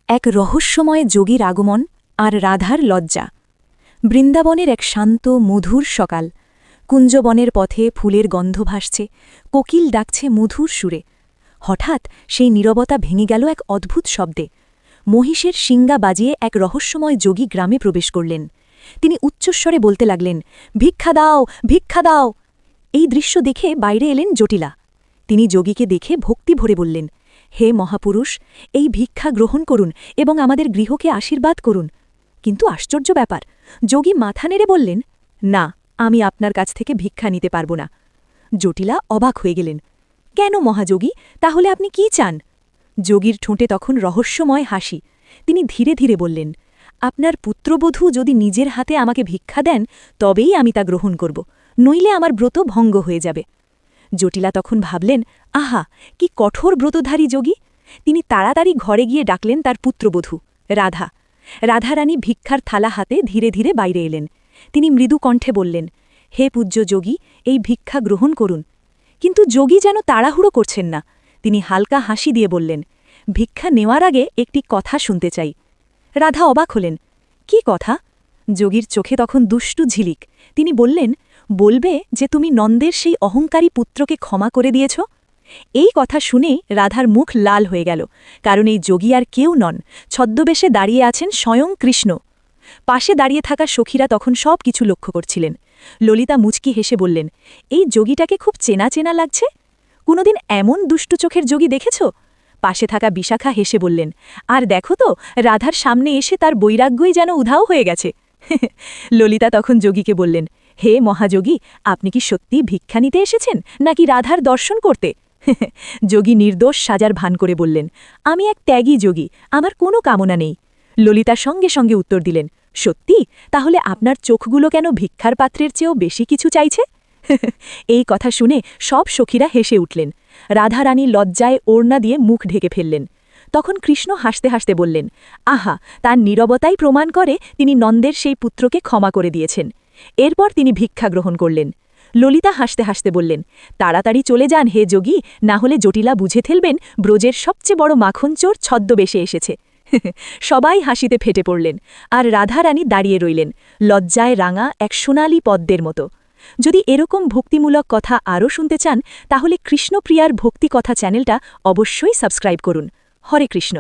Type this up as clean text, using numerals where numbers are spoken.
এক রহস্যময় যোগীর আগমন আর রাধার লজ্জা। বৃন্দাবনের এক শান্ত মধুর সকাল। কুঞ্জবনের পথে ফুলের গন্ধ ভাসছে, কোকিল ডাকছে মধুর সুরে। হঠাৎ সেই নীরবতা ভেঙে গেল এক অদ্ভুত শব্দে। মহিষের শিঙ্গা বাজিয়ে এক রহস্যময় যোগী গ্রামে প্রবেশ করলেন। তিনি উচ্চস্বরে বলতে লাগলেন, ভিক্ষা দাও, ভিক্ষা দাও। এই দৃশ্য দেখে বাইরে এলেন জটিলা। তিনি যোগীকে দেখে ভক্তি ভরে বললেন, হে মহাপুরুষ, এই ভিক্ষা গ্রহণ করুন এবং আমাদের গৃহকে আশীর্বাদ করুন। কিন্তু আশ্চর্য ব্যাপার, যোগী মাথা নেড়ে বললেন, না, আমি আপনার কাছ থেকে ভিক্ষা নিতে পারব না। জটিলা অবাক হয়ে গেলেন, কেন মহাযোগী, তাহলে আপনি কি চান? যোগীর ঠোঁটে তখন রহস্যময় হাসি। তিনি ধীরে ধীরে বললেন, আপনার পুত্রবধূ যদি নিজের হাতে আমাকে ভিক্ষা দেন তবেই আমি তা গ্রহণ করব, নইলে আমার ব্রত ভঙ্গ হয়ে যাবে। জটিলা তখন ভাবলেন, আহা, কি কঠোর ব্রতধারী যোগী। তিনি তাড়াতাড়ি ঘরে গিয়ে ডাকলেন তার পুত্রবধূ রাধা। রাধারানী ভিক্ষার থালা হাতে ধীরে ধীরে বাইরে এলেন। তিনি মৃদু কণ্ঠে বললেন, হে পূজ্য যোগী, এই ভিক্ষা গ্রহণ করুন। কিন্তু যোগী যেন তাড়াহুড়ো করছেন না। তিনি হালকা হাসি দিয়ে বললেন, ভিক্ষা নেওয়ার আগে একটি কথা শুনতে চাই। রাধা অবাক হলেন, কি কথা? যোগীর চোখে তখন দুষ্টু ঝিলিক। তিনি বললেন, বলবে যে তুমি নন্দের সেই অহংকারী পুত্রকে ক্ষমা করে দিয়েছ? এই কথা শুনে রাধার মুখ লাল হয়ে গেল, কারণ এই যোগী আর কেউ নন, ছদ্মবেশে দাঁড়িয়ে আছেন স্বয়ং কৃষ্ণ। পাশে দাঁড়িয়ে থাকা সখীরা তখন সব কিছু লক্ষ্য করছিলেন। ললিতা মুচকি হেসে বললেন, এই যোগীটাকে খুব চেনা চেনা লাগছে। কোনোদিন এমন দুষ্টু চোখের যোগী দেখেছ? পাশে থাকা বিশাখা হেসে বললেন, আর দেখো তো, রাধার সামনে এসে তার বৈরাগ্যই যেন উধাও হয়ে গেছে। ললিতা তখন যোগীকে বললেন, হে মহাযোগী, আপনি কি সত্যি ভিক্ষা নিতে এসেছেন নাকি রাধার দর্শন করতে? যোগী নির্দোষ সাজার ভান করে বললেন, আমি এক ত্যাগী যোগী, আমার কোনো কামনা নেই। ললিতা সঙ্গে সঙ্গে উত্তর দিলেন, সত্যি? তাহলে আপনার চোখগুলো কেন ভিক্ষার পাত্রের চেয়েও বেশি কিছু চাইছে? এই কথা শুনে সব সখীরা হেসে উঠলেন। রাধারানী লজ্জায় ওড়না দিয়ে মুখ ঢেকে ফেললেন। তখন কৃষ্ণ হাসতে হাসতে বললেন, আহা, তার নীরবতাই প্রমাণ করে তিনি নন্দের সেই পুত্রকে ক্ষমা করে দিয়েছেন। এরপর তিনি ভিক্ষা গ্রহণ করলেন। ললিতা হাসতে হাসতে বললেন, তাড়াতাড়ি চলে যান হে যোগী, না হলে জটিলা বুঝে ফেলবেন ব্রজের সবচেয়ে বড় মাখনচোর ছদ্মবেশে এসেছে। সবাই হাসিতে ফেটে পড়লেন, আর রাধারানী দাঁড়িয়ে রইলেন, লজ্জায় রাঙা এক সোনালী পদ্মের মতো। যদি এরকম ভক্তিমূলক কথা আরও শুনতে চান, তাহলে কৃষ্ণপ্রিয়ার ভক্তি কথা চ্যানেলটা অবশ্যই সাবস্ক্রাইব করুন। হরে কৃষ্ণ।